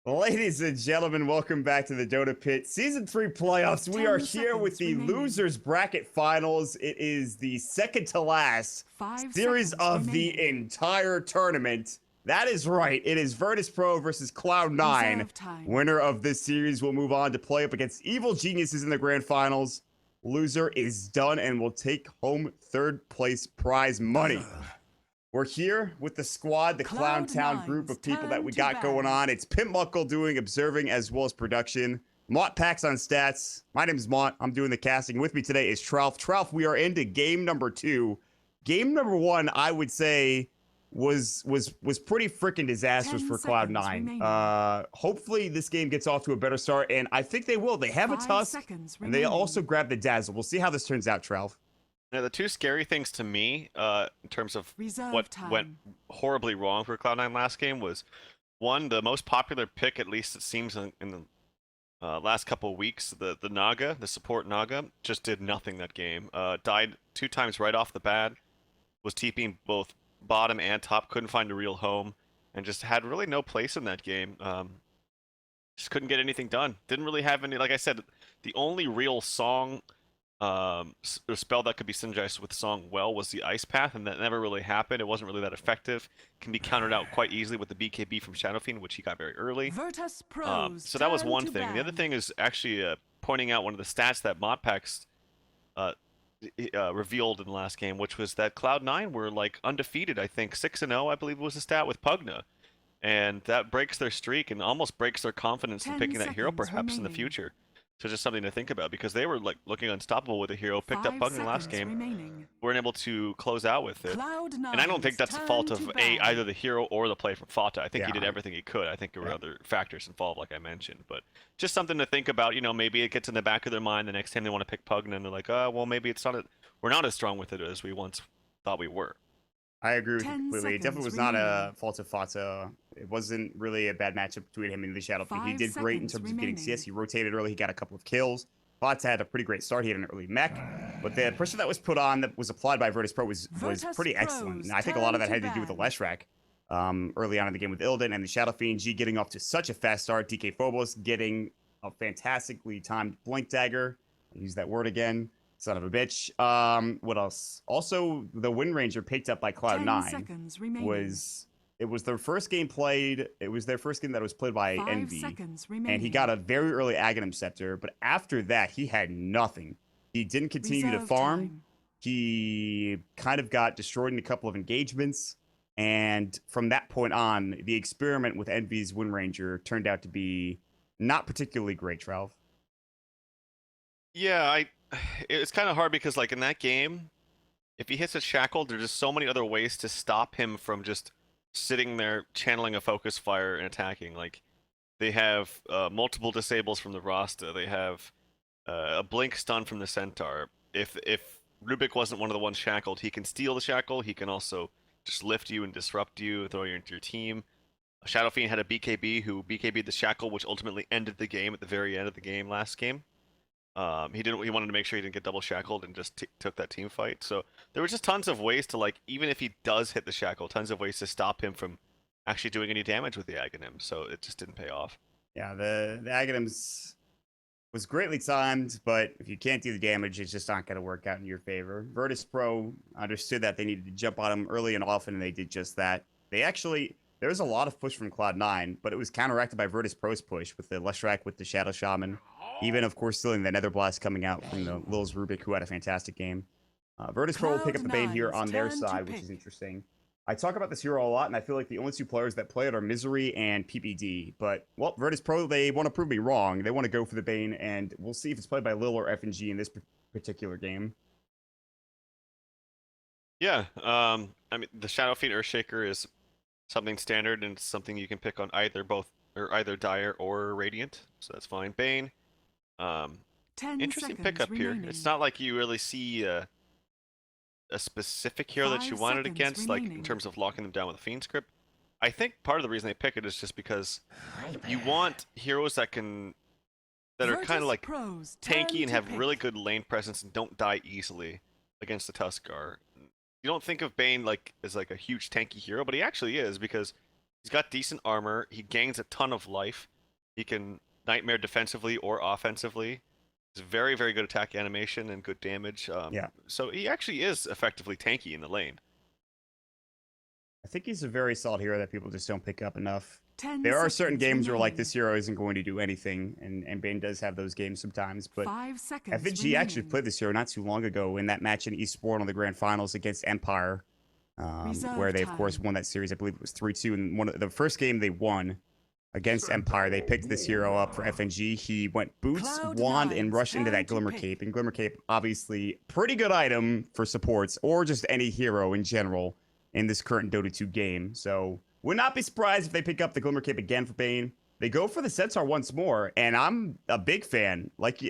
Ladies and gentlemen, welcome back to the Dota Pit Season 3 playoffs. We are here with the losers bracket finals. It is the second to last series of the entire tournament. That is right. It is VirtusPro versus Cloud9. Winner of this series will move on to play up against Evil Geniuses in the grand finals. Loser is done and will take home third place prize money. We're here with the squad, the Clown Town group of people that we got going on. It's Pimp Muckle doing observing as well as production. Mott Packs on stats. My name is Mott. I'm doing the casting. With me today is Trouf. Trouf, we are into game number 2. Game number 1, I would say, was pretty freaking disastrous for Cloud9. Hopefully this game gets off to a better start, and I think they will. They have a Tusk, and they also grab the Dazzle. We'll see how this turns out, Trouf. Now, the two scary things to me, in terms of what went horribly wrong for Cloud9 last game was, one, the most popular pick, at least it seems in the last couple of weeks, the Naga, the support Naga, just did nothing that game. Died 2 times right off the bat, was TPing both bottom and top, couldn't find a real home, and just had really no place in that game. Just couldn't get anything done. Didn't really have any, like I said, the only real song spell that could be synergized with song well was the Ice Path, and that never really happened. It wasn't really that effective. Can be countered out quite easily with the BKB from Shadow Fiend, which he got very early. So that was one thing. The other thing is actually pointing out one of the stats that Modpacks revealed in the last game, which was that Cloud9 were like undefeated. I think 6-0, I believe, was the stat with Pugna, and that breaks their streak and almost breaks their confidence in picking that hero perhaps in the future. So just something to think about, because they were like looking unstoppable with a hero, picked up Pugna last game, weren't able to close out with it. And I don't think that's the fault of either the hero or the play from Fata. I think he did everything he could. I think there were other factors involved, like I mentioned. But just something to think about. You know, maybe it gets in the back of their mind the next time they want to pick Pugna, and they're like, oh, well, maybe it's not. We're not as strong with it as we once thought we were. I agree with you completely. It definitely was not a fault of Fata. It wasn't really a bad matchup between him and the Shadow Fiend. He did great in terms of getting CS. He rotated early. He got a couple of kills. Fata had a pretty great start. He had an early mech. But the pressure that was put on, that was applied by VirtusPro, was pretty excellent. And I think a lot of that had to do with the Leshrac early on in the game with Illidan and the Shadow Fiend G getting off to such a fast start. DK Phobos getting a fantastically timed Blink Dagger. I'll use that word again. Son of a bitch. What else? Also, the Wind Ranger picked up by Cloud9 was their first game played. It was their first game that was played by Envy, and he got a very early Aghanim Scepter. But after that, he had nothing. He didn't continue to farm. He kind of got destroyed in a couple of engagements, and from that point on, the experiment with Envy's Wind Ranger turned out to be not particularly great. Trouf. Yeah, it's kind of hard because, like, in that game, if he hits a shackle, there's just so many other ways to stop him from just sitting there channeling a focus fire and attacking. Like, they have multiple disables from the Rasta. They have a blink stun from the Centaur. If Rubik wasn't one of the ones shackled, he can steal the shackle. He can also just lift you and disrupt you, throw you into your team. Shadow Fiend had a BKB who BKB'd the shackle, which ultimately ended the game at the very end of the game last game. He wanted to make sure he didn't get double shackled and just took that team fight. So there were just tons of ways to, like, even if he does hit the shackle, tons of ways to stop him from actually doing any damage with the Aghanim. So it just didn't pay off. Yeah, the Aghanims was greatly timed, but if you can't do the damage, it's just not going to work out in your favor. VirtusPro understood that they needed to jump on him early and often, and they did just that. There was a lot of push from Cloud9, but it was counteracted by VirtusPro's push with the Leshrac, with the Shadow Shaman. Even, of course, stealing the Nether Blast coming out from the Lil's Rubik, who had a fantastic game. VirtusPro will pick up the Bane here on their side, which is interesting. I talk about this hero a lot, and I feel like the only 2 players that play it are Misery and PPD. But, well, VirtusPro, they want to prove me wrong. They want to go for the Bane, and we'll see if it's played by Lil or FNG in this particular game. Yeah, I mean, the Shadow Fiend Earthshaker is something standard, and it's something you can pick on either Dire or Radiant, so that's fine. Bane. Interesting pickup here. It's not like you really see a specific hero that you wanted against, like in terms of locking them down with a Fiend script. I think part of the reason they pick it is just because you want heroes that are kind of like tanky and have really good lane presence and don't die easily against the Tuskar. You don't think of Bane like as like a huge tanky hero, but he actually is, because he's got decent armor, he gains a ton of life, He can nightmare defensively or offensively. He's very, very good attack animation and good damage. Yeah. So he actually is effectively tanky in the lane. I think he's a very solid hero that people just don't pick up enough. 10 There are certain seconds games where like remaining. this hero isn't going to do anything, and Bane does have those games sometimes. But 5 seconds FNG actually remaining. played this hero not too long ago in that match in Eastbourne on the Grand Finals against Empire, where they of course won that series. I believe it was 3-2. And one of the first game they won against Empire, they picked this hero up for FNG. He went boots, wand, and rushed into that Glimmer Cape. And Glimmer Cape, obviously, pretty good item for supports or just any hero in general in this current Dota 2 game. So would not be surprised if they pick up the Glimmer Cape again for Bane. They go for the Centaur once more, and I'm a big fan. Like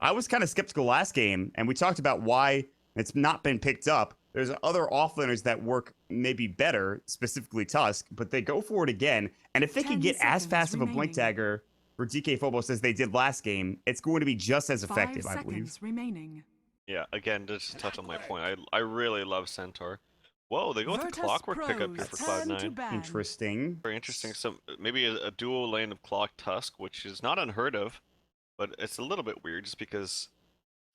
I was kind of skeptical last game, and we talked about why it's not been picked up. There's other offlaners that work maybe better, specifically Tusk, but they go for it again. And if they can get as fast of a Blink Dagger for DK Phobos as they did last game, it's going to be just as effective, I believe. Remaining. Yeah, again, just to touch on my point, I really love Centaur. Whoa, they go with the Clockwork pickup here for Cloud9. Interesting. Very interesting. So maybe a dual lane of Clock Tusk, which is not unheard of, but it's a little bit weird just because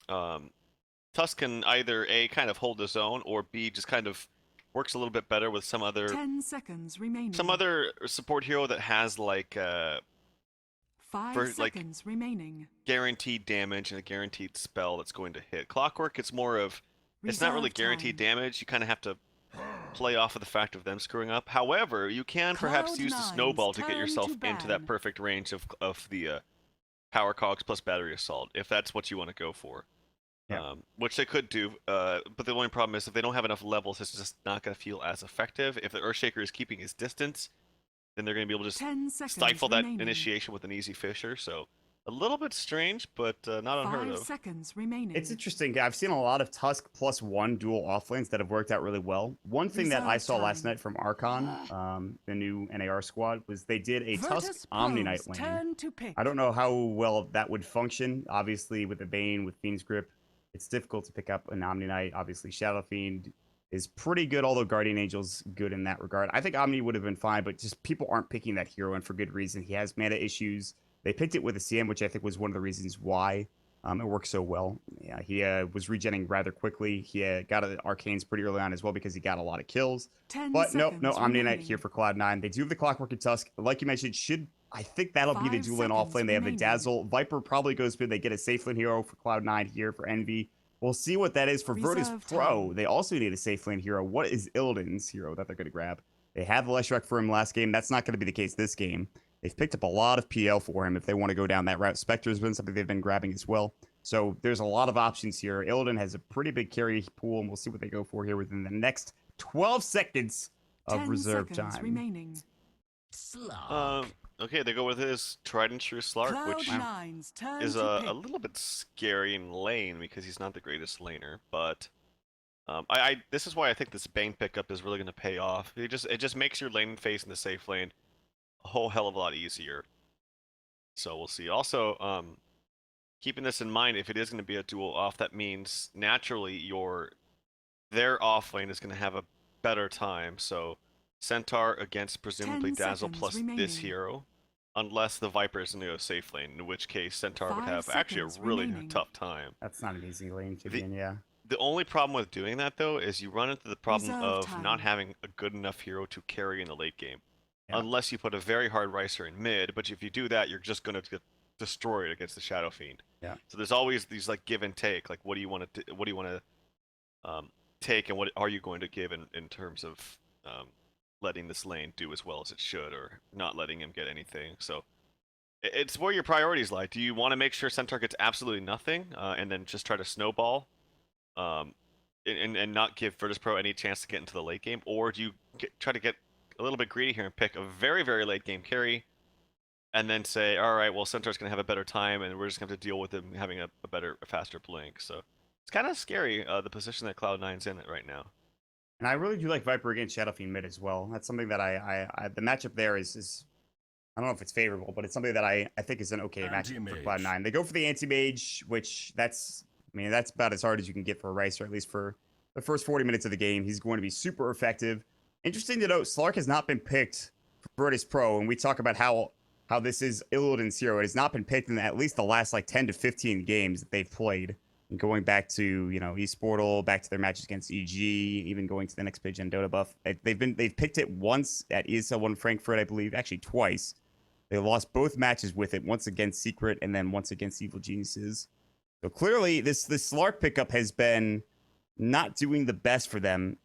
Tusk can either A, kind of hold his own, or B, just kind of works a little bit better with some other 10 seconds remaining. some other support hero that has like 5 seconds remaining. Guaranteed damage and a guaranteed spell that's going to hit. Clockwork, it's more of it's not really guaranteed damage. You kind of have to play off of the fact of them screwing up. However, you can perhaps use the snowball to get yourself into that perfect range of the power cogs plus battery assault, if that's what you want to go for. Yeah. Which they could do, but the only problem is if they don't have enough levels, it's just not going to feel as effective. If the Earthshaker is keeping his distance, then they're going to be able to just stifle that initiation with an easy Fisher. So a little bit strange, but not unheard of. 5 seconds remaining. It's interesting. I've seen a lot of Tusk +1 dual offlanes that have worked out really well. One thing that I saw last night from Archon, the new NAR squad, was they did a Tusk Omni Knight lane. I don't know how well that would function. Obviously, with the Bane, with Fiend's Grip, it's difficult to pick up an Omni Knight. Obviously, Shadow Fiend is pretty good, although Guardian Angel's good in that regard. I think Omni would have been fine, but just people aren't picking that hero, and for good reason. He has mana issues. They picked it with a CM, which I think was one of the reasons why it worked so well. Yeah, he was regenning rather quickly. He got Arcanes pretty early on as well because he got a lot of kills. But no Omni Knight here for Cloud9. They do have the Clockwork and Tusk. Like you mentioned, I think that'll be the dual lane offlane. They have the Dazzle. Viper probably goes mid. They get a safe lane hero for Cloud9 here for Envy. We'll see what that is for VirtusPro. They also need a safe lane hero. What is Illidan's hero that they're going to grab? They had the Leshrac for him last game. That's not going to be the case this game. They've picked up a lot of PL for him if they want to go down that route. Spectre's been something they've been grabbing as well. So there's a lot of options here. Illidan has a pretty big carry pool, and we'll see what they go for here within the next 12 seconds of reserve time. Remaining. Okay, they go with his tried and true Slark, which is a little bit scary in lane because he's not the greatest laner. But this is why I think this Bane pickup is really going to pay off. It just makes your lane phase in the safe lane a whole hell of a lot easier. So we'll see. Also, keeping this in mind, if it is going to be a dual off, that means naturally their off lane is going to have a better time. So Centaur against presumably Dazzle plus this hero, unless the Viper is in the safe lane, in which case Centaur would have actually a really tough time. That's not an easy lane to be in, yeah. The only problem with doing that, though, is you run into the problem of not having a good enough hero to carry in the late game. Yeah. Unless you put a very hard Ricer in mid, but if you do that, you're just going to get destroyed against the Shadow Fiend. Yeah. So there's always these like give and take. Like, what do you want to take, and what are you going to give in terms of letting this lane do as well as it should, or not letting him get anything. So it's where your priorities lie. Do you want to make sure Centaur gets absolutely nothing, and then just try to snowball, and not give VirtusPro any chance to get into the late game, or do you try to get a little bit greedy here and pick a very, very late game carry, and then say, all right, well, Centaur's going to have a better time, and we're just going to have to deal with him having a faster blink. So it's kind of scary, the position that Cloud9's in right now. And I really do like Viper against Shadow Fiend mid as well. That's something that the matchup there is I don't know if it's favorable, but it's something that I think is an okay matchup for Cloud9. They go for the Anti-Mage, which that's about as hard as you can get for a Ricer, at least for the first 40 minutes of the game. He's going to be super effective. Interesting to note, Slark has not been picked for VirtusPro, and we talk about how how this is Illidan's hero. It has not been picked in at least the last like 10 to 15 games that they've played. And going back to, you know, eSportal, back to their matches against EG, even going to the next page on Dota Buff. They've picked it once at ESL 1 Frankfurt, I believe, actually twice. They lost both matches with it, once against Secret and then once against Evil Geniuses. So clearly this Slark pickup has been not doing the best for them.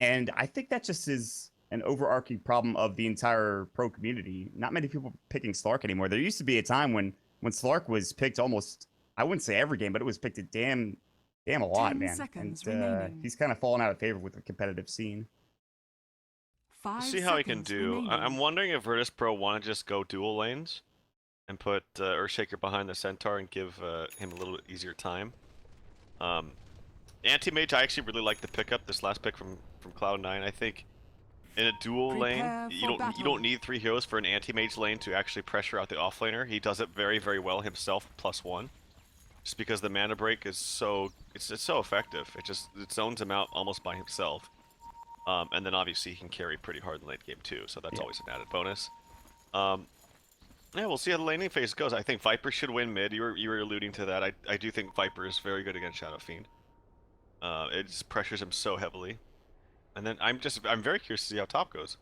And I think that just is an overarching problem of the entire pro community. Not many people picking Slark anymore. There used to be a time when Slark was picked almost, I wouldn't say every game, but it was picked a damn a lot, man. And he's kind of fallen out of favor with the competitive scene. See how he can do. I'm wondering if VirtusPro want to just go dual lanes and put Earthshaker behind the Centaur and give him a little easier time. Anti-Mage, I actually really like the pickup, this last pick from Cloud9. I think in a dual lane, you don't need 3 heroes for an Anti-Mage lane to actually pressure out the offlaner. He does it very, very well himself, +1. Just because the mana break is so effective. It zones him out almost by himself. And then obviously he can carry pretty hard in late game too, so that's always an added bonus. Yeah, we'll see how the laning phase goes. I think Viper should win mid. You were alluding to that. I do think Viper is very good against Shadow Fiend. It just pressures him so heavily. And then I'm very curious to see how top goes.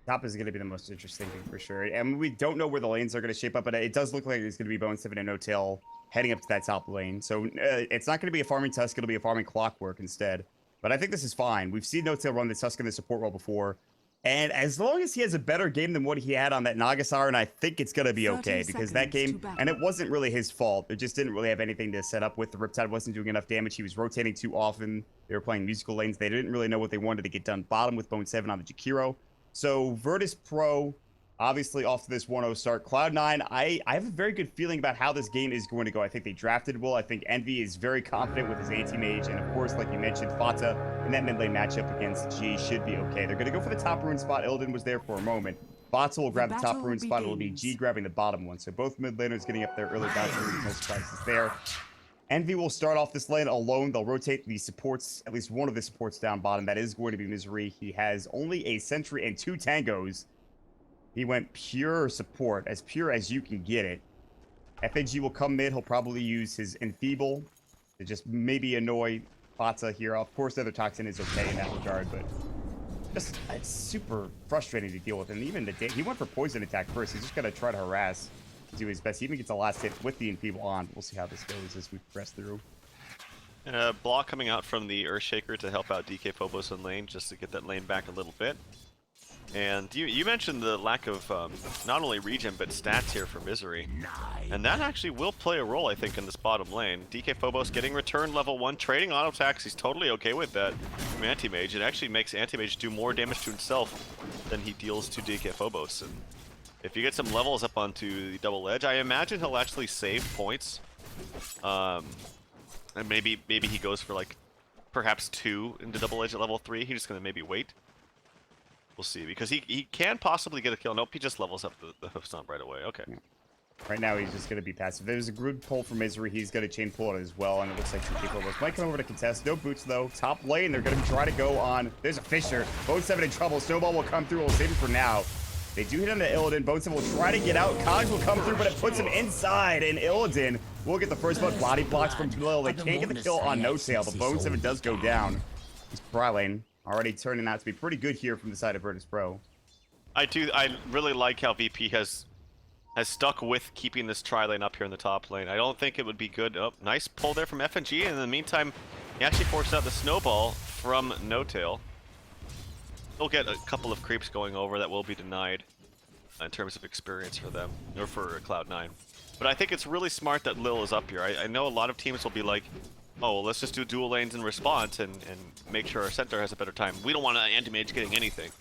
Top is going to be the most interesting thing for sure. And we don't know where the lanes are going to shape up, but it does look like it's going to be Bone 7 and No Tail heading up to that top lane. So it's not going to be a farming Tusk, it'll be a farming Clockwork instead. But I think this is fine. We've seen No Tail run the Tusk in the support role before. And as long as he has a better game than what he had on that Nagasar, and I think it's going to be okay, because that game, and it wasn't really his fault. It just didn't really have anything to set up with. The Riptide wasn't doing enough damage. He was rotating too often. They were playing musical lanes. They didn't really know what they wanted to get done bottom with Bone 7 on the Jakiro. So VirtusPro, obviously off to this 1-0 start. Cloud9, I have a very good feeling about how this game is going to go. I think they drafted well. I think Envy is very confident with his anti-mage. And of course, like you mentioned, Fata in that mid lane matchup against G should be okay. They're going to go for the top rune spot. Illidan was there for a moment. Fata will grab the top rune spot. It'll be G grabbing the bottom one. So both mid laners getting up there early. No surprises there. Envy will start off this lane alone. They'll rotate the supports, at least one of the supports down bottom. That is going to be Misery. He has only a sentry and 2 tangos. He went pure support, as pure as you can get it. FAG will come mid. He'll probably use his Enfeeble to just maybe annoy Fata here. Of course, the other Toxin is okay in that regard, but just it's super frustrating to deal with. And even he went for poison attack first. He's just going to try to harass, do his best. He even gets a last hit with the Enfeeble on. We'll see how this goes as we progress through. And a block coming out from the Earthshaker to help out DK Phobos in lane, just to get that lane back a little bit. And you mentioned the lack of not only regen but stats here for Misery, and that actually will play a role, I think, in this bottom lane. DK Phobos getting return level 1, trading auto attacks. He's totally okay with that from Anti-Mage. It actually makes Anti-Mage do more damage to himself than he deals to DK Phobos. And if you get some levels up onto the double edge, I imagine he'll actually save points. And maybe he goes for like perhaps 2 into double edge at level 3. He's just gonna maybe wait. We'll see, because he can possibly get a kill. Nope, he just levels up the hoof stomp right away. Okay. Yeah. Right now, he's just going to be passive. There's a good pull for Misery. He's going to chain pull it as well, and it looks like some people might come over to contest. No boots, though. Top lane, they're going to try to go on. There's a Fisher. Bone 7 in trouble. Snowball will come through. We'll save him for now. They do hit on the Illidan. Bone 7 will try to get out. Cogs will come through, but it puts him inside, and Illidan will get the first blood. Body blocks from below. They can't get the kill on No Tail, but Bone 7 does go down. He's Bry lane. Already turning out to be pretty good here from the side of VirtusPro. I really like how VP has stuck with keeping this tri-lane up here in the top lane. I don't think it would be good. Oh, nice pull there from FNG, and in the meantime, he actually forced out the snowball from No Tail. They'll get a couple of creeps going over that will be denied in terms of experience for them, or for Cloud9. But I think it's really smart that Lil is up here. I know a lot of teams will be like, oh, well, let's just do dual lanes in response and make sure our center has a better time. We don't want an anti-mage getting anything.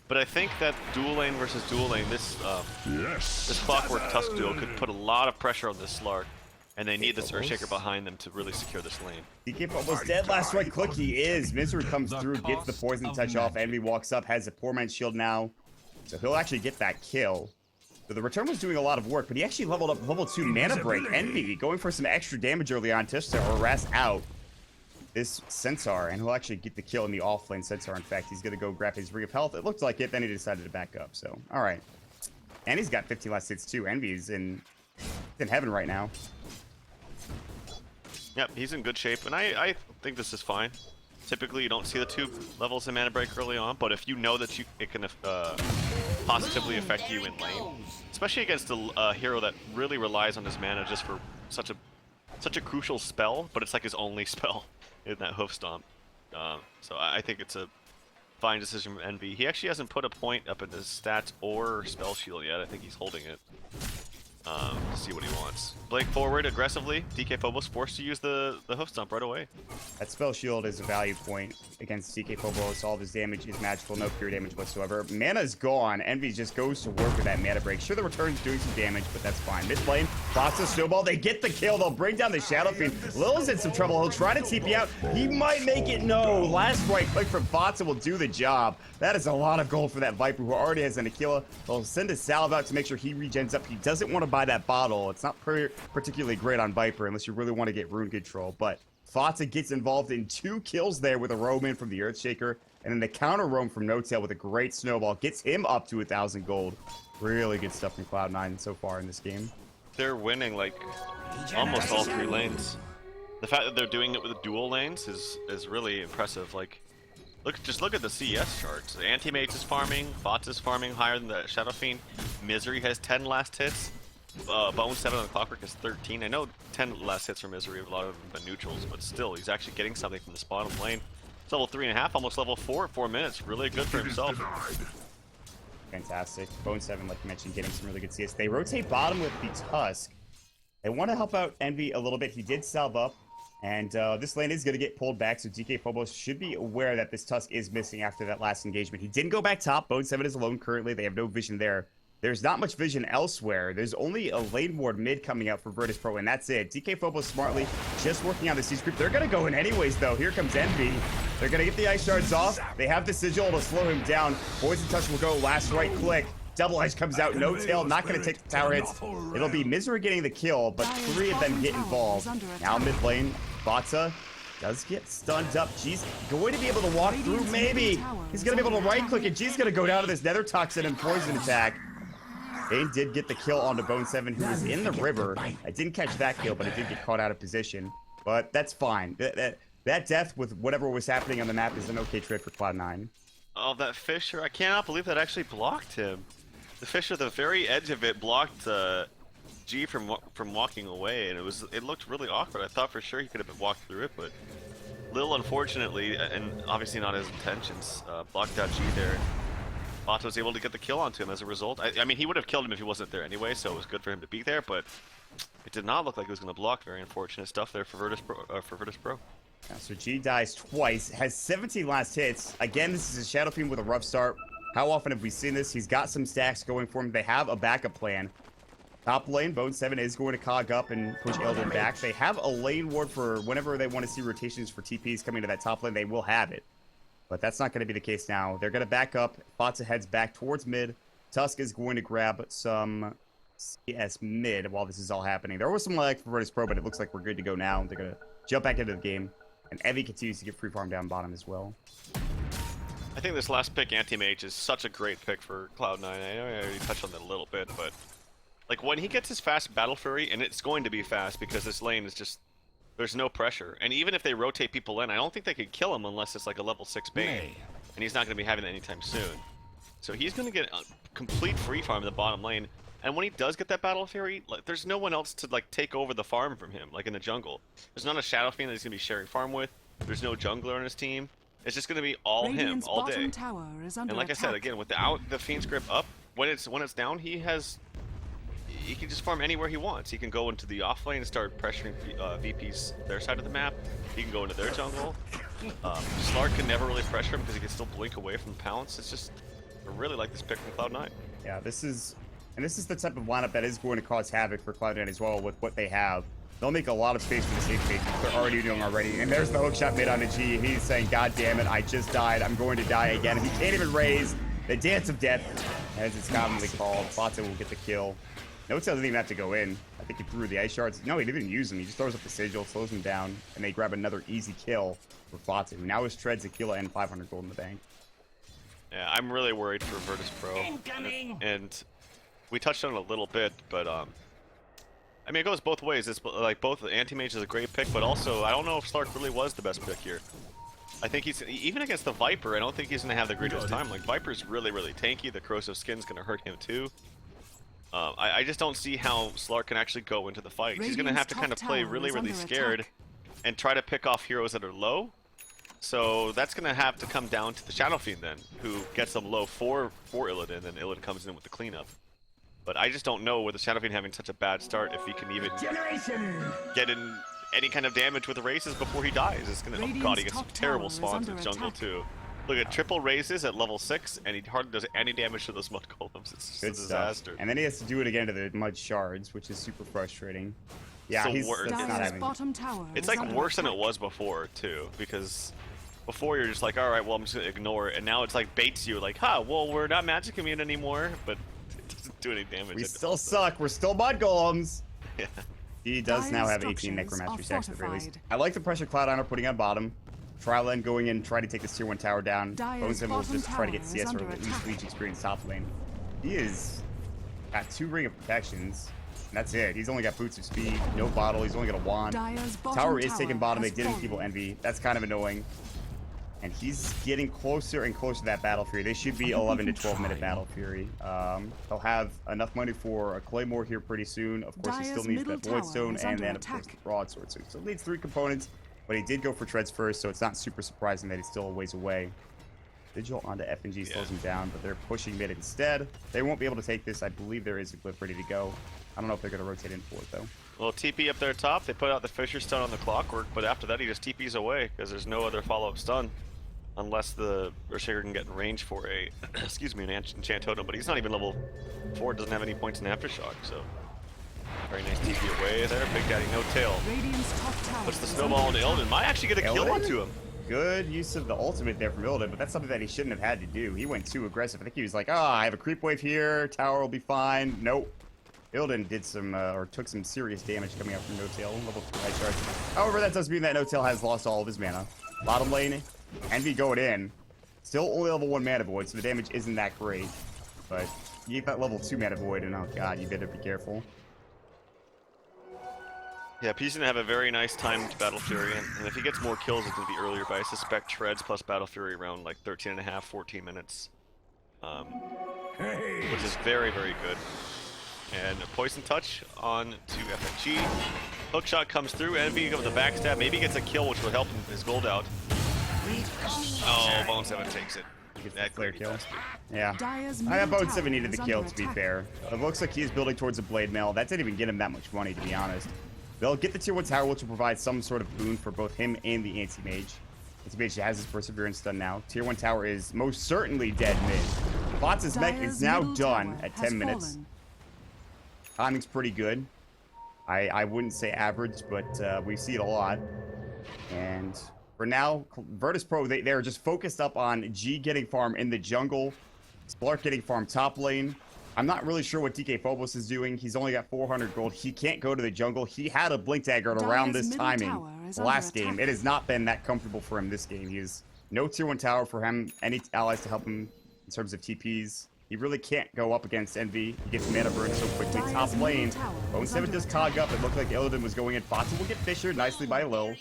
But I think that dual lane versus dual lane, this Clockwork Tusk duo could put a lot of pressure on this Slark, and they need this Earthshaker behind them to really secure this lane. DK almost dead. Last right click, he is. Misery comes through, gets the poison touch off. Envy walks up, has a poor man's shield now, so he'll actually get that kill. So the return was doing a lot of work, but he actually leveled up level 2 mana break. Envy going for some extra damage early on to harass out this Centaur, and he'll actually get the kill in the offlane Centaur. In fact, he's going to go grab his Ring of Health. It looked like it, then he decided to back up. So, all right. And he's got 15 last hits too. Envy's in heaven right now. Yep, he's in good shape, and I think this is fine. Typically, you don't see the 2 levels of mana break early on, but if you know that it can positively affect you in lane, especially against a hero that really relies on his mana just for such a crucial spell, but it's like his only spell in that hoof stomp. So I think it's a fine decision from Envy. He actually hasn't put a point up in his stats or spell shield yet. I think he's holding it. To see what he wants. Blake forward aggressively. DK Phobos forced to use the hoof stomp right away. That spell shield is a value point against DK Phobos. All of his damage is magical, no pure damage whatsoever. Mana's gone. Envy just goes to work with that mana break. Sure, the return's doing some damage, but that's fine. Mid lane, Foxa Snowball, they get the kill. They'll bring down the Shadow Fiend. Lil's in some trouble. He'll try to TP out. He might make it. No. Last right click from Foxa will do the job. That is a lot of gold for that Viper who already has an Aquila. They'll send a salve out to make sure he regens up. He doesn't want to buy that bottle. It's not particularly great on Viper unless you really want to get rune control, but Foxa gets involved in 2 kills there with a roam in from the Earthshaker, and then the counter roam from No Tail with a great snowball gets him up to 1,000 gold. Really good stuff from Cloud9 so far in this game. They're winning like almost all 3 lanes. The fact that they're doing it with dual lanes is really impressive. Like, just look at the CS charts. Anti-Mage is farming, Fox is farming higher than the Shadow Fiend. Misery has 10 last hits. Bone 7 on the Clockwork is 13. I know 10 last hits for Misery, a lot of them have been neutrals, but still, he's actually getting something from this bottom lane. It's level 3.5, almost level 4 4 minutes. Really good for himself. Fantastic. Bone 7, like you mentioned, getting some really good CS. They rotate bottom with the Tusk. They want to help out Envy a little bit. He did salve up, and this lane is going to get pulled back, so DK Phobos should be aware that this Tusk is missing after that last engagement. He didn't go back top. Bone 7 is alone currently. They have no vision there. There's not much vision elsewhere. There's only a lane ward mid coming out for VirtusPro, and that's it. DK Phobos smartly just working on the siege creep. They're going to go in anyways, though. Here comes Envy. They're going to get the ice shards off. They have the sigil to slow him down. Poison Touch will go last right click. Double Edge comes out. No Tail, not going to take the tower hits. It'll be Misery getting the kill, but 3 of them get involved. Now mid lane, Foxa does get stunned up. G's going to be able to walk through, maybe. He's going to be able to right click, and G's going to go down to this Nether Toxin and Poison attack. Bane did get the kill onto Bone 7, who was in the river. I didn't catch that kill, but it did get caught out of position. But that's fine. That death with whatever was happening on the map is an okay trade for Cloud9. Oh, that Fisher. I cannot believe that actually blocked him. The Fisher, the very edge of it, blocked G from walking away, and it looked really awkward. I thought for sure he could have walked through it, but Lil, unfortunately, and obviously not his intentions, blocked out G there. Bot was able to get the kill onto him as a result. I mean, he would have killed him if he wasn't there anyway, so it was good for him to be there, but it did not look like he was going to block. Very unfortunate stuff there for VirtusPro. Yeah, so G dies twice, has 17 last hits. Again, this is a Shadow Fiend with a rough start. How often have we seen this? He's got some stacks going for him. They have a backup plan. Top lane, Bone 7 is going to cog up and push Elden back. They have a lane ward for whenever they want to see rotations for TPs coming to that top lane. They will have it. But that's not going to be the case now. They're going to back up. Foxa heads back towards mid. Tusk is going to grab some CS mid while this is all happening. There was some lag for VirtusPro, but it looks like we're good to go now. They're going to jump back into the game. And Evie continues to get free farm down bottom as well. I think this last pick, Anti-Mage, is such a great pick for Cloud9. I know I already touched on that a little bit, but like when he gets his fast Battle Fury, and it's going to be fast because this lane is just... There's no pressure, and even if they rotate people in, I don't think they could kill him unless it's like a level 6 Bane, and he's not going to be having that anytime soon. So he's going to get a complete free farm in the bottom lane, and when he does get that Battle Fury, like, there's no one else to like take over the farm from him, like in the jungle. There's not a Shadow Fiend that he's going to be sharing farm with. There's no jungler on his team. It's just going to be all him all day. And like I said, again, without the Fiend's Grip up, when it's down, he can just farm anywhere he wants. He can go into the off lane and start pressuring VPs their side of the map. He can go into their jungle. Slark can never really pressure him because he can still blink away from Pounce. It's just, I really like this pick from Cloud9. Yeah, this is the type of lineup that is going to cause havoc for Cloud9 as well with what they have. They'll make a lot of space for the safe space, which they're already doing already. And there's the hook shot mid on the G. He's saying, God damn it, I just died. I'm going to die again. He can't even raise the Dance of Death, as it's commonly called. Foxa will get the kill. No Tail didn't even have to go in. I think he threw the ice shards. No, he didn't even use them. He just throws up the sigil, slows him down, and they grab another easy kill for Foxa, who now has Treads, Aquila, and 500 gold in the bank. Yeah, I'm really worried for VirtusPro. And we touched on it a little bit, but I mean, it goes both ways. It's like both the Anti-Mage is a great pick, but also I don't know if Slark really was the best pick here. I think he's even against the Viper. I don't think he's gonna have the greatest time. Like Viper's really tanky. The corrosive skin's gonna hurt him too. I just don't see how Slark can actually go into the fight. He's gonna have to kind of play really scared and try to pick off heroes that are low. So that's gonna have to come down to the Shadow Fiend then, who gets them low for Illidan, and Illidan comes in with the cleanup. But I just don't know with the Shadow Fiend having such a bad start if he can even get in any kind of damage with the races before he dies. It's gonna, oh god, he gets some terrible spawns in jungle too. Look at triple raises at level 6, and he hardly does any damage to those mud golems. It's just a disaster. And then he has to do it again to the mud shards, which is super frustrating. Yeah, so he's not having... It's like worse than it was before too, because before you're just like, all right, well, I'm just gonna ignore it, and now it's like baits you, like, huh, well, we're not magic immune anymore, but it doesn't do any damage. We still suck. We're still mud golems. Yeah. He does now have 18 necromancy stacks at the very least. I like the pressure Cloud9 are putting on bottom. Trial going in, try to take this tier 1 tower down. Bones will just try to get CS or at least Leech experience top lane. He is at 2 ring of protections. And that's it. He's only got boots of speed, no bottle. He's only got a wand. Tower is taking bottom. They did enfeeble Envy. That's kind of annoying. And he's getting closer and closer to that Battle Fury. They should be 11 to 12 minute Battle Fury. He'll have enough money for a Claymore here pretty soon. Of course, he still needs that Voidstone and then, of course, the Broadsword. So he still needs 3 components, but he did go for Treads first, so it's not super surprising that he's still a ways away. Vigil onto FNG slows him down, but they're pushing mid instead. They won't be able to take this. I believe there is a glyph ready to go. I don't know if they're going to rotate in for it, though. Well, TP up there top. They put out the Fisher Stun on the Clockwork, but after that, he just TPs away because there's no other follow-up stun. Unless the Earthshaker can get in range for a, excuse me, an Enchant Totem, but he's not even level 4, doesn't have any points in Aftershock, so. Very nice TP away there, Big Daddy no tail. Puts the snowball into Illidan, might actually get a kill onto him. Good use of the ultimate there from Illidan, but that's something that he shouldn't have had to do. He went too aggressive. I think he was like, I have a creep wave here, tower will be fine. Nope. Illidan did some, or took some serious damage coming out from no tail, level 3 high charge. However, that does mean that no tail has lost all of his mana. Bottom lane, Envy going in. Still only level 1 mana void, so the damage isn't that great. But you get that level 2 mana void, and oh god, you better be careful. Yeah, he's gonna have a very nice timed Battle Fury, and if he gets more kills, it's gonna be earlier. But I suspect Treads plus Battle Fury around like 13.5, 14 minutes, which is very good. And a Poison Touch on to FNG. Hookshot comes through. Envy goes with the backstab. Maybe gets a kill, which will help him his gold out. Oh, Bone 7 takes it. That clear kill. Yeah. I Bone 7 needed the kill, to be fair. It looks like he's building towards a Blade Mail. That didn't even get him that much money, to be honest. They'll get the tier 1 tower, which will provide some sort of boon for both him and the Anti-Mage. Anti-Mage has his Perseverance done now. Tier 1 tower is most certainly dead mid. Bots' mech is now done at 10 minutes. Timing's pretty good. I wouldn't say average, but we see it a lot. And for now, VirtusPro, they're just focused up on G getting farm in the jungle, Slark getting farm top lane. I'm not really sure what DK Phobos is doing. He's only got 400 gold. He can't go to the jungle. He had a Blink Dagger at around this timing last game. It has not been that comfortable for him this game. He has no tier 1 tower for him, any allies to help him in terms of TPs. He really can't go up against Envy. He gets mana burn so quickly. Top lane, Bone 7 does cog up. It looked like Illidan was going in. Fox will get fissured nicely by Lil.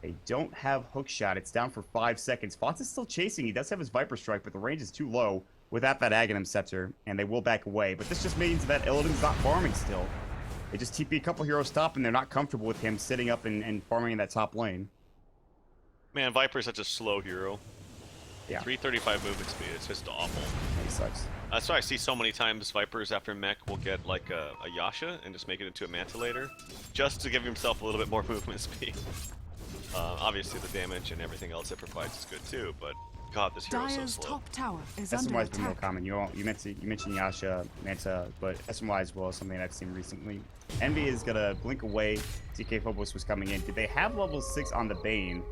They don't have Hookshot. It's down for 5 seconds. Fox is still chasing. He does have his Viper Strike, but the range is too low without that Aghanim Scepter, and they will back away. But this just means that Illidan's not farming still. They just TP a couple heroes top, and they're not comfortable with him sitting up and farming in that top lane. Man, Viper's such a slow hero. Yeah. 335 movement speed. It's just awful. He sucks. That's why I see so many times Vipers after mech will get like a Yasha and just make it into a Mantilator, just to give himself a little bit more movement speed. Obviously the damage and everything else it provides is good too, but god, this hero is so slow. Top tower is SMY has been more common. You mentioned Yasha, Manta, but SMY as well is something I've seen recently. Envy is gonna blink away. DK Phobos was coming in. Did they have level 6 on the Bane?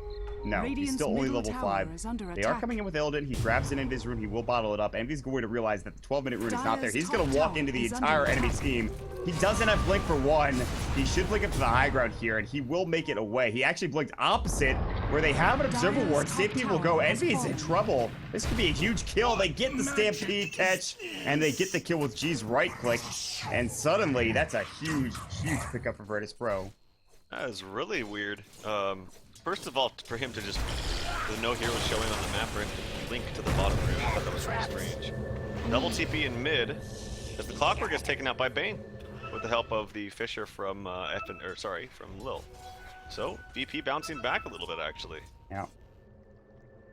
No, he's still only level 5. They are coming in with Illidan. He grabs an Invis rune. He will bottle it up. Envy's going to realize that the 12-minute rune is not there. He's going to walk into the entire enemy team. He doesn't have blink for 1. He should blink up to the high ground here, and he will make it away. He actually blinked opposite where they have an observer ward. Stampede will go. Envy is in trouble. This could be a huge kill. They get the Stampede catch, and they get the kill with G's right click. And suddenly, that's a huge, huge pickup for VirtusPro. That is really weird. First of all, for him to just, there's no heroes showing on the map for him to link to the bottom room. I thought that was very strange. Double TP in mid, as the Clockwork gets taken out by Bane, with the help of the Fisher from from Lil. So VP bouncing back a little bit actually. Yeah.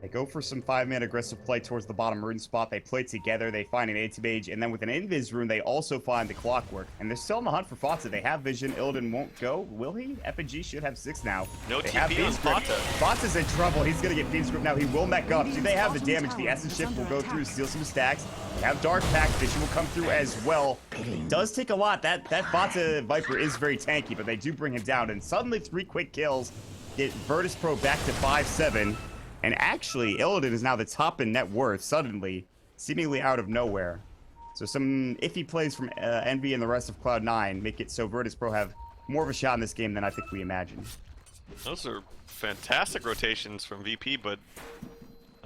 They go for some 5-man aggressive play towards the bottom rune spot. They play together. They find an anti-mage, and then with an invis rune, they also find the Clockwork. And they're still in the hunt for Fata. They have vision. Illidan won't go. Will he? FNG should have 6 now. No they TP on Fata. Fata's in trouble. He's going to get Fiend's Grip now. He will mech up. See, they have the damage. The Essence Shift will go through, steal some stacks. They have Dark Pack. Vision will come through as well. It does take a lot. That Fata Viper is very tanky, but they do bring him down. And suddenly 3 quick kills get VirtusPro back to 5-7. And actually, Illidan is now the top in net worth, suddenly, seemingly out of nowhere. So some iffy plays from Envy and the rest of Cloud9 make it so VirtusPro have more of a shot in this game than I think we imagined. Those are fantastic rotations from VP, but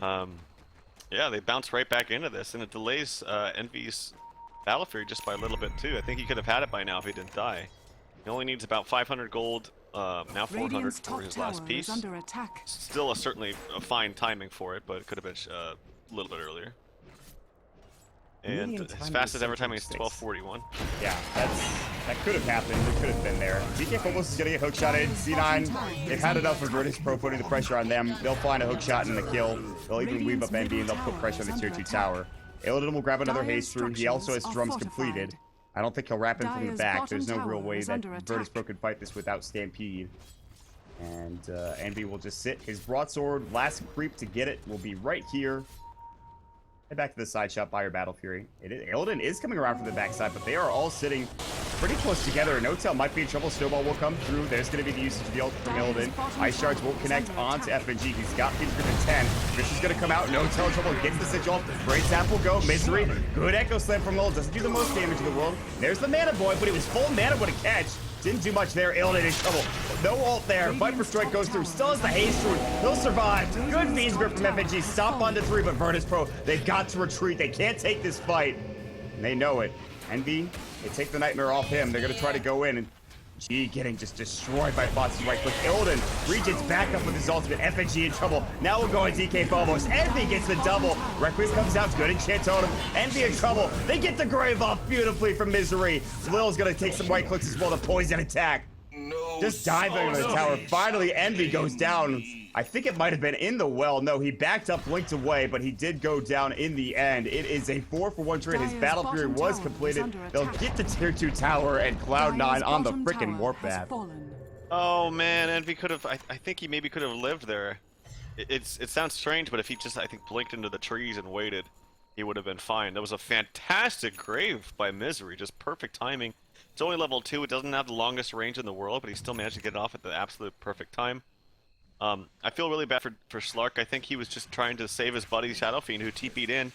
yeah, they bounce right back into this, and it delays Envy's Battle Fury just by a little bit too. I think he could have had it by now if he didn't die. He only needs about 500 gold. Now 400 for his last piece. Still certainly a fine timing for it, but it could have been a little bit earlier. And his fastest ever timing is 12:41. Yeah, that could have happened. It could have been there. DK Phobos is going to get hookshotted. C9, they've had enough of VirtusPro putting the pressure on them. They'll find a hookshot and the kill. They'll even weave up Envy and they'll put pressure on the tier 2 tower. Illidan will grab another haste rune. He also has drums completed. I don't think he'll wrap in from the back. There's no real way that VirtusPro could fight this without Stampede. And Envy will just sit. His broadsword, last creep to get it, will be right here. Head back to the side shot by your Battle Fury. Illidan is coming around from the backside, but they are all sitting pretty close together. No-Tail might be in trouble. Snowball will come through. There's going to be the usage of the ult from Illidan. Ice Shards won't connect onto FNG. He's got Fiend's Grip at 10. Fish is going to come out. No-Tail in trouble. Gets the Stitch ult. Great Zap will go. Misery. Good Echo Slam from Lil. Doesn't do the most damage in the world. There's the Mana Boy, but he was full mana with a catch. Didn't do much there. Illidan in trouble. No ult there. Viper Strike goes through. Still has the haste rune. He'll survive. Good Fiend's Grip from FNG. Stop on to 3, but VirtusPro, they've got to retreat. They can't take this fight. And they know it. Envy, they take the Nightmare off him. They're going to try to go in. And G getting just destroyed by Fox's right click. Illidan reaches back up with his ultimate. FNG in trouble. Now we'll go at DK Phobos. Envy gets the double. Requiem comes out. Good enchant totem. Envy in trouble. They get the grave off beautifully from Misery. Lil's going to take some right clicks as well to poison attack. Just diving on the tower. Finally, Envy goes down. I think it might have been in the well. No, he backed up, blinked away, but he did go down in the end. It is a 4-for-1 trade. His Battle Fury was completed. They'll get the tier 2 tower and Cloud9 on the frickin' warpath. Oh man, Envy could have. I think he maybe could have lived there. It sounds strange, but if he just, I think, blinked into the trees and waited, he would have been fine. That was a fantastic grave by Misery. Just perfect timing. It's only level 2. It doesn't have the longest range in the world, but he still managed to get it off at the absolute perfect time. I feel really bad for Slark. I think he was just trying to save his buddy Shadow Fiend, who TP'd in.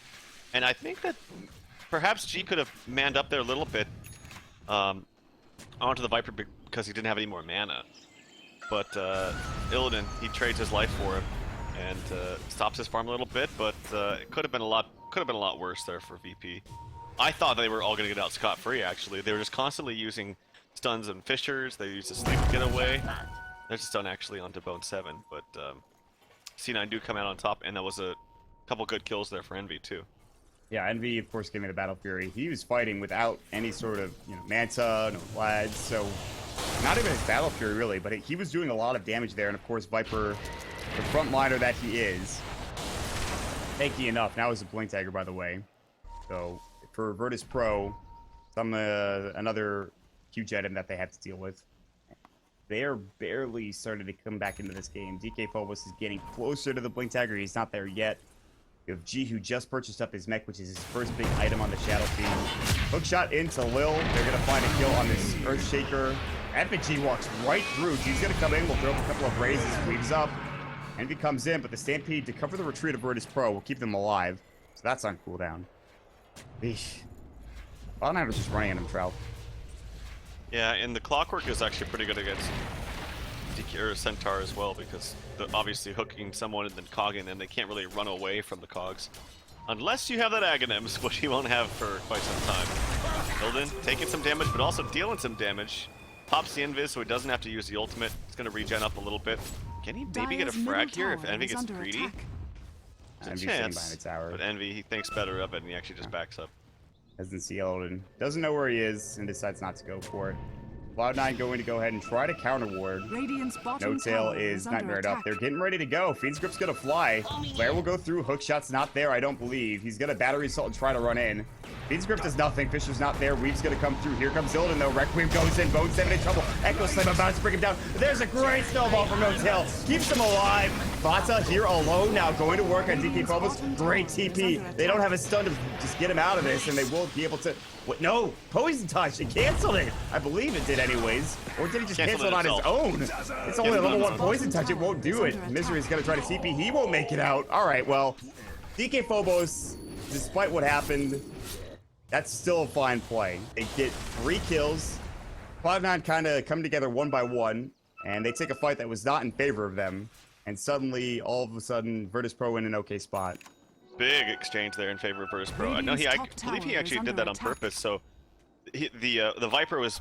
And I think that perhaps G could have manned up there a little bit onto the Viper because he didn't have any more mana. But Illidan, he trades his life for him and stops his farm a little bit, but it could have been a lot worse there for VP. I thought they were all going to get out scot-free, actually. They were just constantly using stuns and fishers. They used to sleep to get away. There's a stun actually onto Bone 7, but C9 do come out on top, and that was a couple good kills there for Envy, too. Yeah, Envy, of course, getting the Battle Fury. He was fighting without any sort of, Manta, no Vlad, so not even his Battle Fury, really, but he was doing a lot of damage there, and of course, Viper, the frontliner that he is, tanky enough. Now he's a Blink Dagger, by the way. So for VirtusPro, another huge item that they have to deal with. They are barely starting to come back into this game. DK Phobos is getting closer to the Blink Dagger. He's not there yet. You have G, who just purchased up his mech, which is his first big item on the Shadow Fiend. Hookshot into Lil. They're going to find a kill on this Earthshaker. FNG walks right through. G's going to come in. We'll throw up a couple of raises. Weaves up. Envy comes in, but the Stampede, to cover the retreat of VirtusPro, will keep them alive. So that's on cooldown. Eesh. Cloud9 was just running at him, Trout. Yeah, and the Clockwork is actually pretty good against or Centaur as well, because obviously hooking someone and then cogging them, they can't really run away from the cogs. Unless you have that Aghanims, which he won't have for quite some time. Illidan taking some damage, but also dealing some damage. Pops the invis so he doesn't have to use the ultimate. It's going to regen up a little bit. Can he maybe get a frag here if Envy gets greedy? There's a chance, behind the tower. But Envy, he thinks better of it and he actually just backs up. Doesn't see Illidan. Doesn't know where he is and decides not to go for it. Cloud9 going to go ahead and try to counter ward. No Tail is nightmared up. They're getting ready to go. Fiend's Grip's gonna fly. Flare will go through. Hookshot's not there, I don't believe. He's gonna battery assault and try to run in. Fiend's Grip does nothing. Fisher's not there. Weave's gonna come through. Here comes Illidan though. Requiem goes in. Bone 7 in trouble. Echo Slam about to bring him down. There's a great snowball from No Tail. Keeps him alive. Vata here alone now, going to work on DK Phobos. Great TP. They don't have a stun to just get him out of this, and they won't be able to. What? No, Poison Touch. It canceled it. I believe it did anyways. Or did he just cancel it on his own? It's only a level 1 Poison Touch. It won't do it. Misery's gonna try to TP. He won't make it out. All right, well, DK Phobos, despite what happened, that's still a fine play. They get 3 kills. Cloud9 kind of come together one by one, and they take a fight that was not in favor of them. And suddenly, all of a sudden, VirtusPro in an okay spot. Big exchange there in favor of VirtusPro. I know I believe he actually did that on purpose. So the Viper was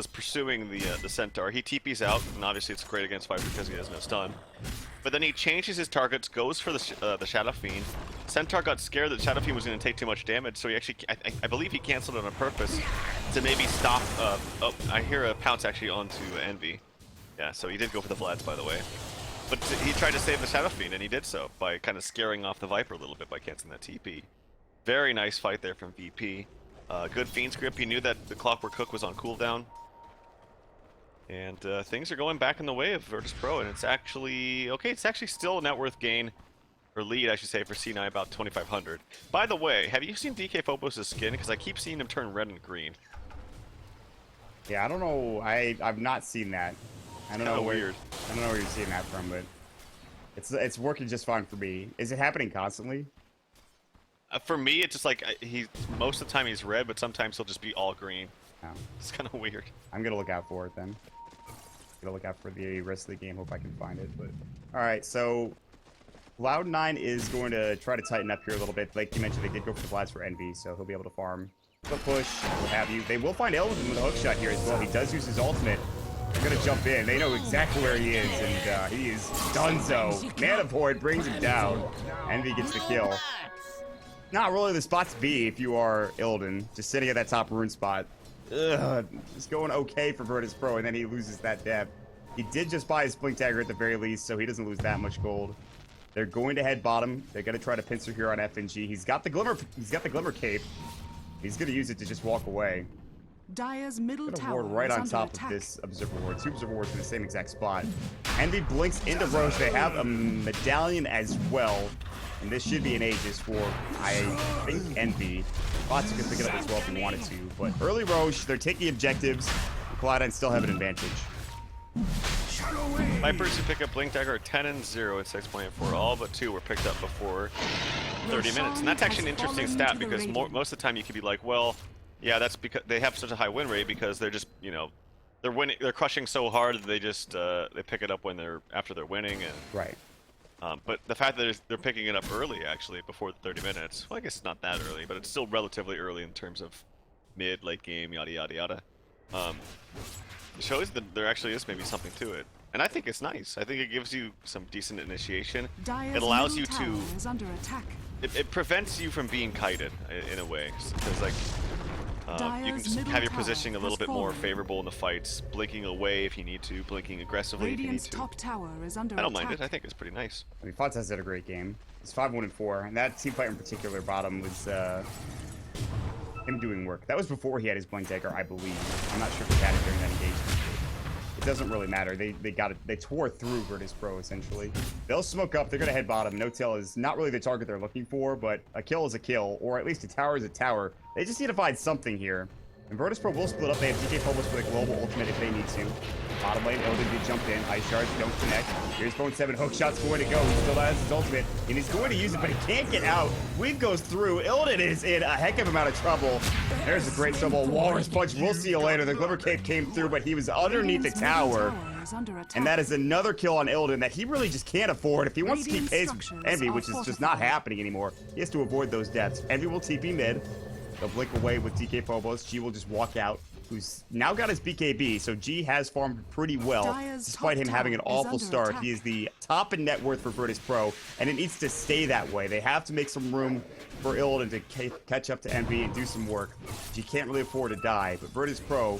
pursuing the Centaur. He TP's out, and obviously it's great against Viper because he has no stun. But then he changes his targets, goes for the Shadow Fiend. Centaur got scared that Shadow Fiend was going to take too much damage, so he actually, I believe he canceled it on purpose to maybe stop. Oh, I hear a pounce actually onto Envy. Yeah, so he did go for the Vlads, by the way. But he tried to save the Shadow Fiend, and he did so by kind of scaring off the Viper a little bit by canceling that TP. Very nice fight there from VP. Good Fiend's Grip. He knew that the Clockwork Cook was on cooldown. And things are going back in the way of VirtusPro, and it's actually... Okay, it's actually still a net worth gain, or lead, I should say, for C9, about 2,500. By the way, have you seen DK Phobos' skin? Because I keep seeing him turn red and green. Yeah, I don't know. I've not seen that. I don't know where you're seeing that from, but it's working just fine for me. Is it happening constantly? For me, it's just like most of the time he's red, but sometimes he'll just be all green. Oh. It's kind of weird. I'm gonna look out for it then. Gonna look out for the rest of the game. Hope I can find it. But all right, so Cloud9 is going to try to tighten up here a little bit. Like you mentioned, they did go for the Vlads for Envy, so he'll be able to farm, foot push, what have you. They will find Illidan with a hook shot here as well. He does use his ultimate. They're gonna jump in. They know exactly where he is, and he is donezo. Mana Void brings him down. Envy gets the kill. Not really the spot to be if you are Illidan, just sitting at that top rune spot. Ugh, it's going okay for VirtusPro, and then he loses that depth. He did just buy his Blink Dagger at the very least, so he doesn't lose that much gold. They're going to head bottom. They're gonna try to pincer here on FNG. He's got the Glimmer Cape. He's gonna use it to just walk away. Dire's middle tower ward right on top of this Observer Ward. 2 Observer Wards in the same exact spot. Envy blinks into Roche. They have a medallion as well. And this should be an Aegis for, I think, Envy. Bots could pick it up as well if he wanted to. But early Roche, they're taking objectives. Cloud9 still have an advantage. Vipers who pick up Blink Dagger are 10 and 0 at 6.4. All but 2 were picked up before 30 minutes. And that's actually an interesting stat because most of the time you could be like, well, yeah, that's because they have such a high win rate because they're just, you know, they're winning, they're crushing so hard that they just they pick it up when after they're winning. And right. But the fact that they're picking it up early, actually, before the 30 minutes, well, I guess it's not that early, but it's still relatively early in terms of mid, late game, yada yada yada. Shows that there actually is maybe something to it, and I think it's nice. I think it gives you some decent initiation. It allows you to. It prevents you from being kited in a way, because like. You can just have your positioning a little bit more favorable in the fights, blinking away if you need to, blinking aggressively if you need to. Top tower is under I don't mind it. I think it's pretty nice. I mean, Fontas had a great game. It's 5-1-4, and that team fight in particular, bottom, was him doing work. That was before he had his Blink Dagger, I believe. I'm not sure if he had it during that engagement. It doesn't really matter. They got it. They tore through VirtusPro essentially. They'll smoke up. They're gonna head bottom. No Tail is not really the target they're looking for, but a kill is a kill, or at least a tower is a tower. They just need to find something here. And VirtusPro will split up. They have DK Phobos with a global ultimate if they need to. Bottom lane, Illidan did jump in. Ice shards don't connect. Here's Bone 7. Hookshot's going to go. He still has his ultimate, and he's going to use it, but he can't get out. Weave goes through. Illidan is in a heck of amount of trouble. There's a great snowball. Walrus Punch. We'll see you later. The Glimmer Cape came through, but he was underneath the tower. is under attack. And that is another kill on Illidan that he really just can't afford. If he wants to keep Radiant pace with structures Envy, are which is just not fortified. happening anymore, he has to avoid those deaths. Envy will TP mid. They'll blink away with DK Phobos. G will just walk out, who's now got his BKB, so G has farmed pretty well, Dire's despite top him having an tower is awful under start. attack. He is the top in net worth for VirtusPro, and it needs to stay that way. They have to make some room for Illidan to catch up to Envy and do some work. G can't really afford to die, but VirtusPro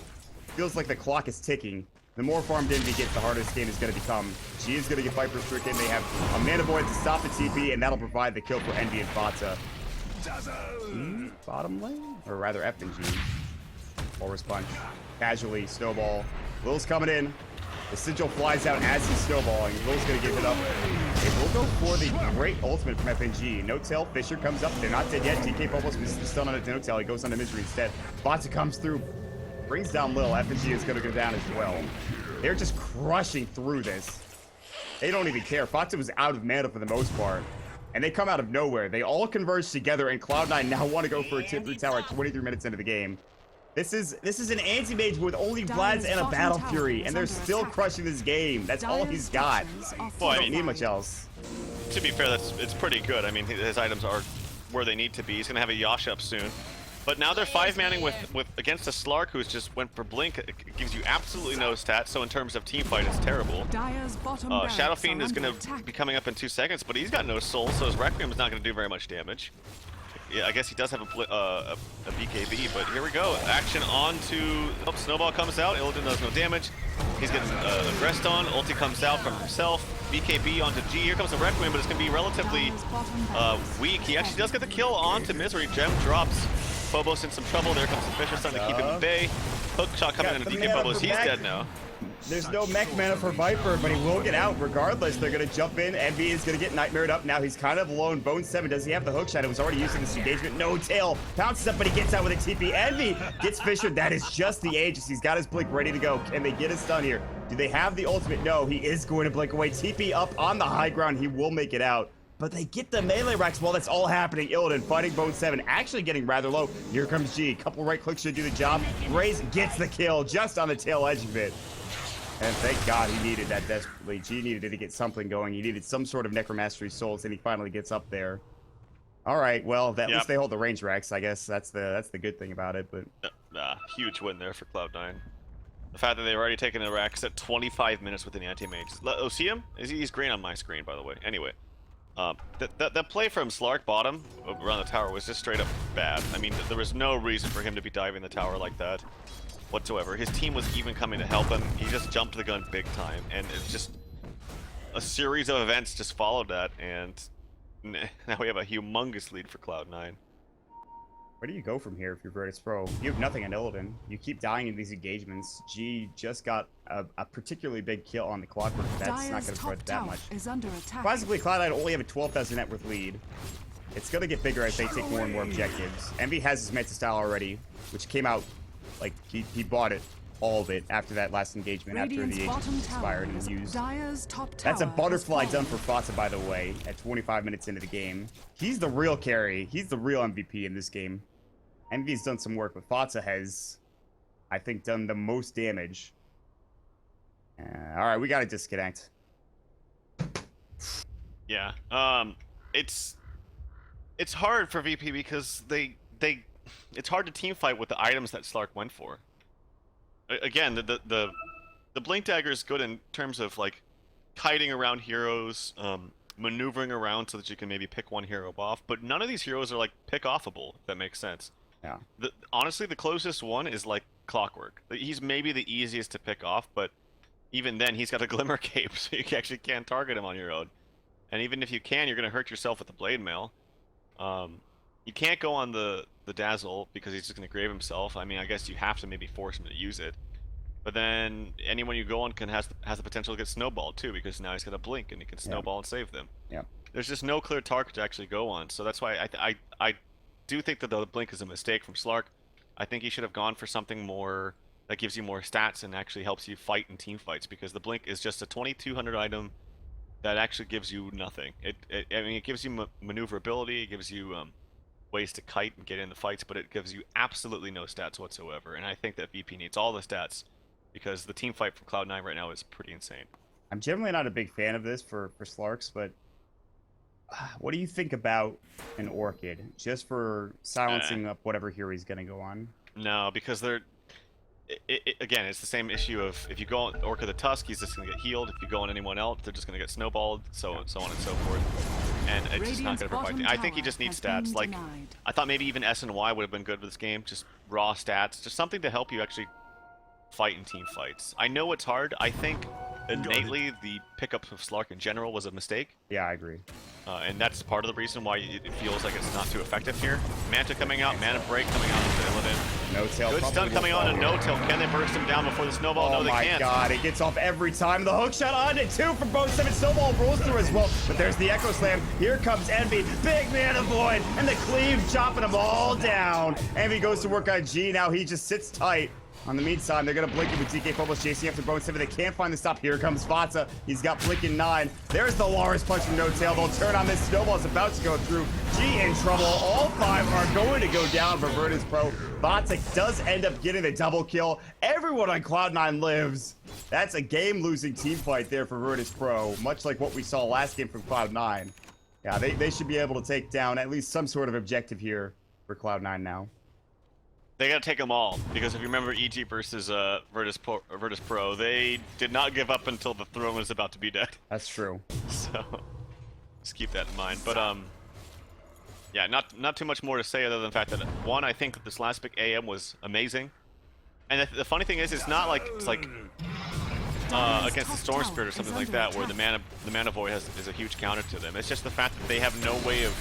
feels like the clock is ticking. The more farmed Envy gets, the harder this game is going to become. G is going to get Viper stricken. They have a mana void to stop the TP, and that'll provide the kill for Envy and Fata. Bottom lane? Or rather F and G. Forward punch. Casually, snowball. Lil's coming in. The sigil flies out as he's snowballing. Lil's gonna give it up. They will go for the great ultimate from FNG. No tail, Fisher comes up. They're not dead yet. TK almost misses the stun on it. No tail. He goes on to misery instead. Fata comes through, brings down Lil. FNG is gonna go down as well. They're just crushing through this. They don't even care. Fata was out of mana for the most part. And they come out of nowhere. They all converge together, and Cloud9 now want to go for a tip through tower at 23 minutes into the game. This is an anti-mage with only Vlad's and a Battle Fury, and they're still crushing this game. That's all he's got. Well, I Don't mean, need much else. To be fair, it's pretty good. I mean, his items are where they need to be. He's gonna have a Yash up soon. But now they're 5-manning with against a Slark who's just went for Blink. It gives you absolutely no stats, so in terms of team fight, it's terrible. Shadow Fiend is going to be coming up in 2 seconds, but he's got no soul, so his Requiem is not going to do very much damage. Yeah, I guess he does have a BKB, but here we go. Action on to... Oh, Snowball comes out. Illidan does no damage. He's getting aggressed on. Ulti comes out from himself. BKB onto G. Here comes the Requiem, but it's going to be relatively weak. He actually does get the kill onto Misery. Gem drops. Phobos in some trouble. There comes the Fisher Sun to keep him at bay. Hook shot coming into DK Phobos. He's dead now. There's no mech mana for Viper, but he will get out regardless. They're going to jump in. Envy is going to get nightmared up. Now he's kind of alone. Bone 7, does he have the hook shot? It was already using this engagement. No tail. Pounces up, but he gets out with a TP. Envy gets Fisher. That is just the Aegis. He's got his blink ready to go. Can they get a stun here? Do they have the ultimate? No, he is going to blink away. TP up on the high ground. He will make it out. But they get the melee racks while that's all happening. Illidan fighting Bone 7, actually getting rather low. Here comes G. Couple right clicks should do the job. Raze gets the kill just on the tail edge of it. And thank God he needed that desperately. G needed it to get something going. He needed some sort of Necromastery Souls, and he finally gets up there. All right, well, at least they hold the range racks. I guess that's the good thing about it. But huge win there for Cloud9. The fact that they've already taken the racks at 25 minutes with an anti-mage. Oh, see him? He's green on my screen, by the way. Anyway. That play from Slark bottom around the tower was just straight up bad. I mean, there was no reason for him to be diving the tower like that whatsoever. His team was even coming to help him. He just jumped the gun big time, and it's just a series of events just followed that, and now we have a humongous lead for Cloud9. Where do you go from here if you're VirtusPro? You have nothing on Illidan. You keep dying in these engagements. G just got a particularly big kill on the Clockwork. That's not going to provide that much. Surprisingly, Cloud9 only have a 12,000 net worth lead. It's going to get bigger as they take more and more objectives. Envy has his Manta style already, which came out, like, he bought it, all of it, after that last engagement, after the Aegis expired and used. That's a butterfly done for Fata, by the way, at 25 minutes into the game. He's the real carry. He's the real MVP in this game. Envy's done some work, but Fata has, I think, done the most damage. All right, we got to disconnect. Yeah, it's hard for VP because it's hard to team fight with the items that Slark went for. Again, the Blink Dagger is good in terms of like kiting around heroes, maneuvering around so that you can maybe pick one hero off, but none of these heroes are like pick-offable, if that makes sense. Yeah. Honestly, the closest one is like Clockwork. He's maybe the easiest to pick off, but even then, he's got a Glimmer Cape, so you actually can't target him on your own. And even if you can, you're going to hurt yourself with the Blade Mail. You can't go on the Dazzle because he's just going to grave himself. I mean, I guess you have to maybe force him to use it. But then anyone you go on has the potential to get snowballed too, because now he's got a blink and he can snowball and save them. Yeah. There's just no clear target to actually go on, so that's why I do think that the blink is a mistake from Slark. I think he should have gone for something more that gives you more stats and actually helps you fight in team fights, because the blink is just a 2200 item that actually gives you nothing. I mean, it gives you maneuverability, it gives you ways to kite and get in the fights, but it gives you absolutely no stats whatsoever. And I think that VP needs all the stats because the team fight from Cloud9 right now is pretty insane. I'm generally not a big fan of this for Slarks, but what do you think about an Orchid just for silencing up whatever hero he's gonna go on? No, because they're again, it's the same issue of if you go on Orca the Tusk, he's just gonna get healed. If you go on anyone else, they're just gonna get snowballed, so on and so forth. And it's just not gonna provide. I think he just needs stats. Like I thought maybe even S and Y would have been good for this game, just raw stats, just something to help you actually fight in team fights. I know it's hard. I think innately the pickup of Slark in general was a mistake. Yeah, I agree. And that's part of the reason why it feels like it's not too effective here. Manta coming out, Mana Break coming out into Illidan. No-tail. Good stun coming on, and No-tail. Can they burst him down before the snowball? No, they can't. Oh my god, it gets off every time. The hook shot on it, 2 from both 7. Snowball rolls through as well, but there's the Echo Slam. Here comes Envy. Big Mana Void, and the cleave chopping them all down. Envy goes to work on G. Now he just sits tight. On the meantime, they're going to blink it with DK Phobos chasing after Bone 7. They can't find the stop. Here comes Fatsa. He's got Blinking 9. There's the Lars punch from No-tail. They'll turn on this. Snowball's about to go through. G in trouble. All 5 are going to go down for VirtusPro. Fatsa does end up getting the double kill. Everyone on Cloud9 lives. That's a game-losing team fight there for VirtusPro, much like what we saw last game from Cloud9. Yeah, they should be able to take down at least some sort of objective here for Cloud9 now. They gotta take them all, because if you remember EG versus VirtusPro, they did not give up until the throne was about to be dead. That's true. So, just keep that in mind. But, yeah, not too much more to say other than the fact that, one, I think that this last pick AM was amazing. And the funny thing is, it's not like, it's like, against the Storm Spirit or something like that, where the mana void is a huge counter to them. It's just the fact that they have no way of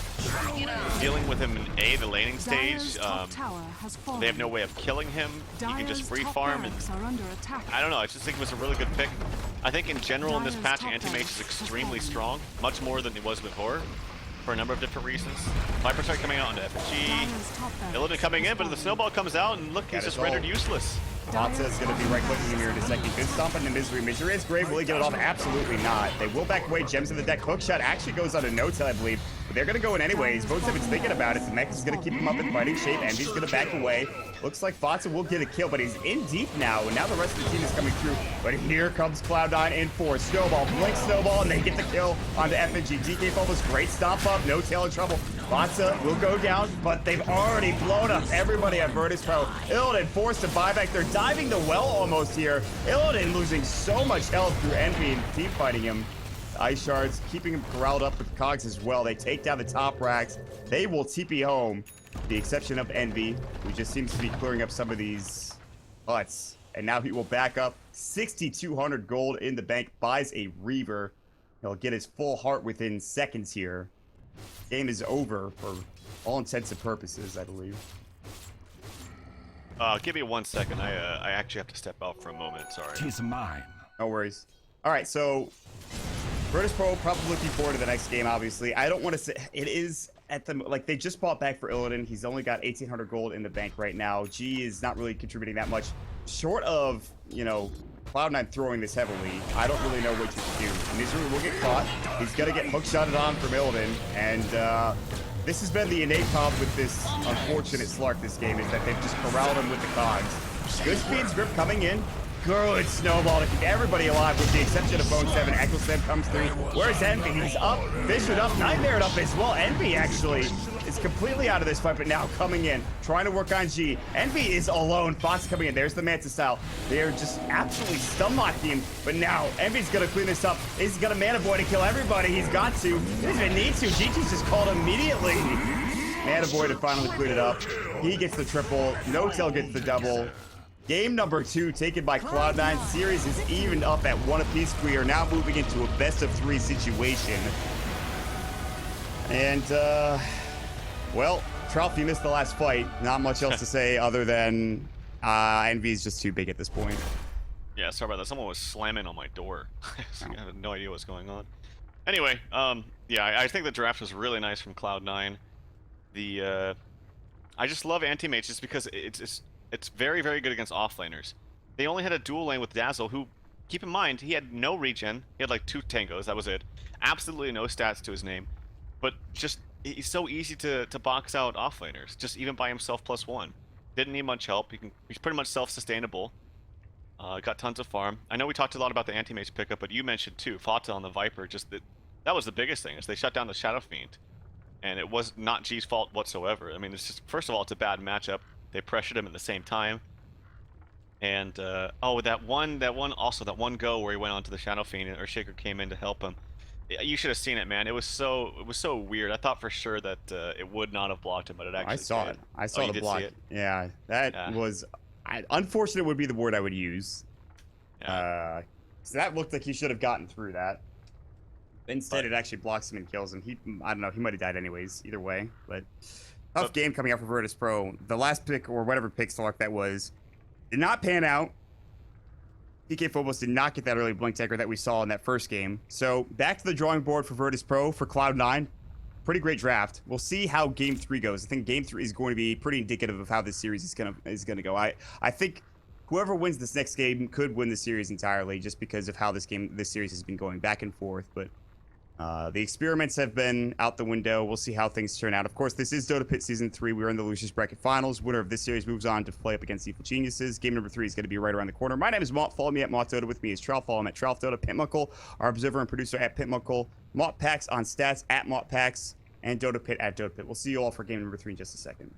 dealing with him in the laning stage. They have no way of killing him. You can just free farm, and I don't know. I just think it was a really good pick. I think in general in this patch, Anti-Mage is extremely strong, much more than it was before, for a number of different reasons. Viper Strike coming out onto FG, Illidan coming in, but the snowball comes out, and look, he's just rendered useless. Fatsa is going to be right-clicking him here in a second. Good stomp into Misery. Misery is great. Will he get it off? Absolutely not. They will back away. Gems in the deck. Hookshot actually goes on a No-tail, I believe. But they're going to go in anyways. Both Seven's thinking about it. The mech is going to keep him up in fighting shape. Envy's going to back away. Looks like Fatsa will get a kill, but he's in deep now. And now the rest of the team is coming through. But here comes Cloud9 in 4. Snowball. Blink Snowball, and they get the kill onto FNG. DK Phobos. Great stomp up. No-tail in trouble. Fatsa will go down, but they've already blown up everybody at VirtusPro. Illidan forced to buy back. They're diving the well almost here. Illidan losing so much health through Envy and team fighting him. Ice Shards keeping him corralled up with Cogs as well. They take down the top racks. They will TP home, with the exception of Envy, who just seems to be clearing up some of these huts. And now he will back up 6,200 gold in the bank, buys a Reaver. He'll get his full heart within seconds here. Game is over for all intents and purposes, I believe. Give me 1 second. I actually have to step out for a moment. Sorry. Tis mine. No worries. All right, so VirtusPro probably looking forward to the next game. Obviously, I don't want to say it is at the like they just bought back for Illidan. He's only got 1,800 gold in the bank right now. G is not really contributing that much, short of Cloud9 throwing this heavily. I don't really know what you can do. Misery will get caught. He's gonna get hookshotted on from Illidan, and this has been the innate problem with this unfortunate Slark this game, is that they've just corralled him with the cogs. Good speed grip coming in. Good snowball to keep everybody alive with the exception of Bone 7. Echo Slam comes through. Where's Envy? He's up. Fishered up. Nightmare up as well. Envy actually is completely out of this fight, but now coming in, trying to work on G. Envy is alone. Fox coming in. There's the Manta style. They are just absolutely stun-locking him, but now Envy's going to clean this up. He's got a Mana Void to kill everybody. He's got to. He doesn't even need to. G2's just called immediately. Mana Void to finally clean it up. He gets the triple. No-tail gets the double. Game number 2 taken by Cloud9. Series is evened up at 1 apiece. We are now moving into a best-of-3 situation. And, well, Trouthy missed the last fight. Not much else to say other than Envy's just too big at this point. Yeah, sorry about that. Someone was slamming on my door. I have no idea what's going on. Anyway, yeah, I think the draft was really nice from Cloud9. I just love Anti-Mage just because it's very, very good against offlaners. They only had a dual lane with Dazzle, who, keep in mind, he had no regen. He had like 2 tangos, that was it. Absolutely no stats to his name. But just, he's so easy to box out offlaners, just even by himself +1. Didn't need much help. He's pretty much self-sustainable. Got tons of farm. I know we talked a lot about the anti-mage pickup, but you mentioned too, Fata on the Viper. Just that was the biggest thing, is they shut down the Shadow Fiend. And it was not G's fault whatsoever. I mean, it's just, first of all, it's a bad matchup. They pressured him at the same time. And, oh, that one go where he went onto the Shadow Fiend, or Shaker came in to help him. You should have seen it, man. It was so weird. I thought for sure that it would not have blocked him, but it actually I saw did. it. I saw the block. Yeah, that was... unfortunate would be the word I would use. Yeah. So that looked like he should have gotten through that. Instead, it actually blocks him and kills him. I don't know, he might have died anyways, either way. But tough game coming out for VirtusPro. The last pick, or whatever pick select that was, did not pan out. PK Phobos did not get that early blink dagger that we saw in that first game. So back to the drawing board for VirtusPro for Cloud9. Pretty great draft. We'll see how Game 3 goes. I think Game 3 is going to be pretty indicative of how this series is gonna go. I think whoever wins this next game could win the series entirely, just because of how this series has been going back and forth. But the experiments have been out the window. We'll see how things turn out. Of course, this is Dota Pit Season 3. We're in the Losers Bracket Finals. Winner of this series moves on to play up against Evil Geniuses. Game number 3 is going to be right around the corner. My name is Mott. Follow me at Mott Dota. With me is Trout. Follow him at Trout Dota. Pitmuckle, our observer and producer, at Pitmuckle. Mott Packs on stats at Mott Packs. And Dota Pit at Dota Pit. We'll see you all for game number 3 in just a second.